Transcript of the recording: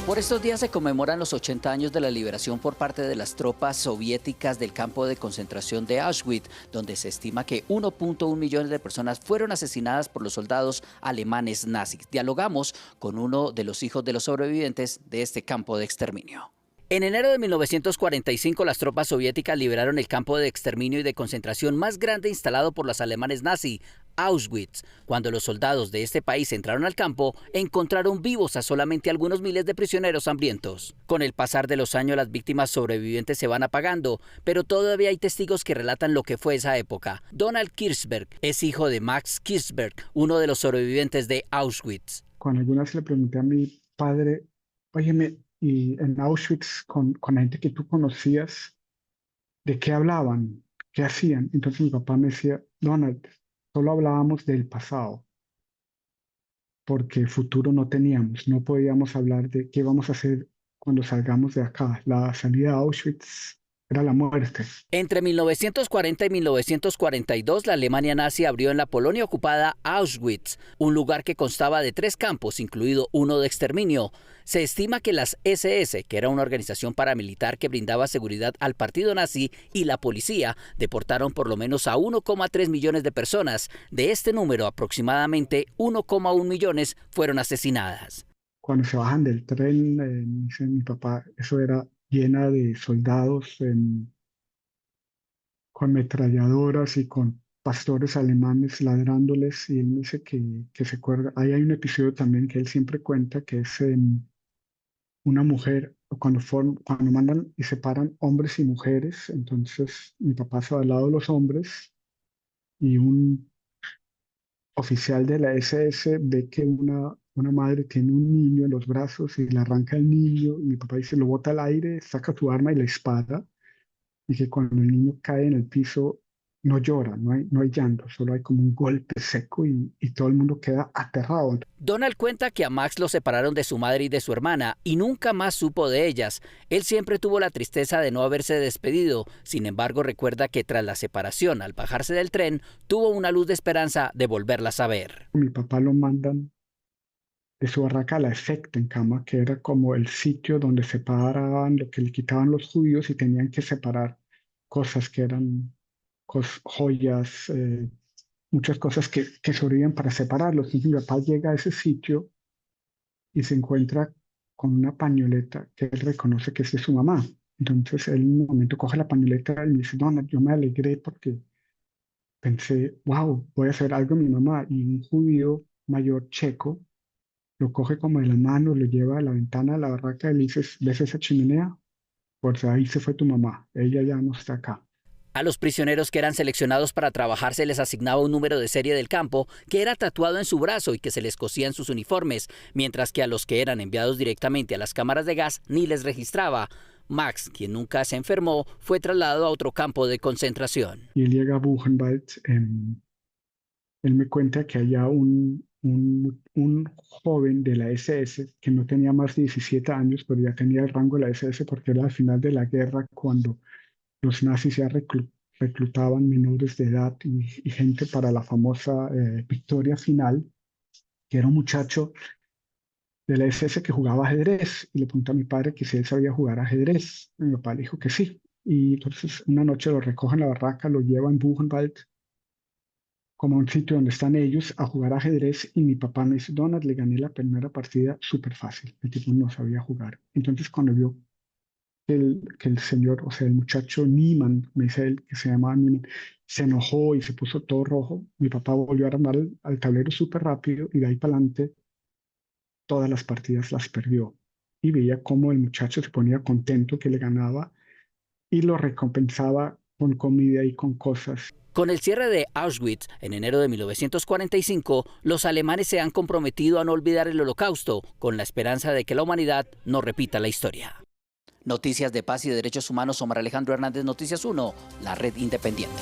Por estos días se conmemoran los 80 años de la liberación por parte de las tropas soviéticas del campo de concentración de Auschwitz, donde se estima que 1.1 millones de personas fueron asesinadas por los soldados alemanes nazis. Dialogamos con uno de los hijos de los sobrevivientes de este campo de exterminio. En enero de 1945, las tropas soviéticas liberaron el campo de exterminio y de concentración más grande instalado por los alemanes nazi, Auschwitz. Cuando los soldados de este país entraron al campo, encontraron vivos a solamente algunos miles de prisioneros hambrientos. Con el pasar de los años, las víctimas sobrevivientes se van apagando, pero todavía hay testigos que relatan lo que fue esa época. Donald Kirchberg es hijo de Max Kirchberg, uno de los sobrevivientes de Auschwitz. Cuando alguna vez le pregunté a mi padre, óyeme, y en Auschwitz con la gente que tú conocías, ¿de qué hablaban? ¿Qué hacían? Entonces mi papá me decía, Donald, solo hablábamos del pasado, porque futuro no teníamos, no podíamos hablar de qué vamos a hacer cuando salgamos de acá. La salida de Auschwitz era la muerte. Entre 1940 y 1942, la Alemania nazi abrió en la Polonia ocupada Auschwitz, un lugar que constaba de 3 campos, incluido uno de exterminio. Se estima que las SS, que era una organización paramilitar que brindaba seguridad al partido nazi, y la policía deportaron por lo menos a 1,3 millones de personas. De este número, aproximadamente 1,1 millones fueron asesinadas. Cuando se bajan del tren, dice mi papá, eso era llena de soldados con metralladoras y con pastores alemanes ladrándoles, y él me dice que se acuerda. Ahí hay un episodio también que él siempre cuenta, que es una mujer, cuando mandan y separan hombres y mujeres, entonces mi papá se va al lado de los hombres y un oficial de la SS ve que una madre tiene un niño en los brazos y le arranca el niño, y mi papá dice, lo bota al aire, saca su arma y le dispara, y que cuando el niño cae en el piso no llora, no hay llanto, solo hay como un golpe seco, y todo el mundo queda aterrado. Donald cuenta que a Max lo separaron de su madre y de su hermana y nunca más supo de ellas. Él siempre tuvo la tristeza de no haberse despedido. Sin embargo, recuerda que tras la separación, al bajarse del tren, tuvo una luz de esperanza de volverlas a ver. Mi papá lo mandan de su barraca a la Effektenkama, que era como el sitio donde separaban lo que le quitaban los judíos, y tenían que separar cosas que eran joyas, muchas cosas que sobrevivían para separarlos. Y mi papá llega a ese sitio y se encuentra con una pañoleta que él reconoce que es de su mamá. Entonces él en un momento coge la pañoleta y me dice, no, yo me alegré porque pensé, wow, voy a hacer algo a mi mamá. Y un judío mayor checo lo coge como de la mano, lo lleva a la ventana de la barraca y le dice, ¿ves esa chimenea? Pues ahí se fue tu mamá, ella ya no está acá. A los prisioneros que eran seleccionados para trabajar se les asignaba un número de serie del campo que era tatuado en su brazo y que se les cosía en sus uniformes, mientras que a los que eran enviados directamente a las cámaras de gas ni les registraba. Max, quien nunca se enfermó, fue trasladado a otro campo de concentración. Y él llega a Buchenwald, él me cuenta que allá un joven de la SS, que no tenía más de 17 años, pero ya tenía el rango de la SS porque era al final de la guerra, cuando los nazis ya reclutaban menores de edad y gente para la famosa victoria final, que era un muchacho de la SS que jugaba ajedrez, y le preguntó a mi padre que si él sabía jugar ajedrez. Y mi papá le dijo que sí. Y entonces una noche lo recoge en la barraca, lo lleva en Buchenwald, como a un sitio donde están ellos, a jugar ajedrez, y mi papá me dice, Donald, le gané la primera partida súper fácil. El tipo no sabía jugar. Entonces cuando vio que el señor, o sea, el muchacho Niemann, me dice él, que se llamaba Niemann, se enojó y se puso todo rojo, mi papá volvió a armar al tablero súper rápido, y de ahí para adelante todas las partidas las perdió. Y veía cómo el muchacho se ponía contento que le ganaba y lo recompensaba con comida y con cosas. Con el cierre de Auschwitz en enero de 1945, los alemanes se han comprometido a no olvidar el Holocausto, con la esperanza de que la humanidad no repita la historia. Noticias de paz y derechos humanos, Omar Alejandro Hernández, Noticias 1, la red independiente.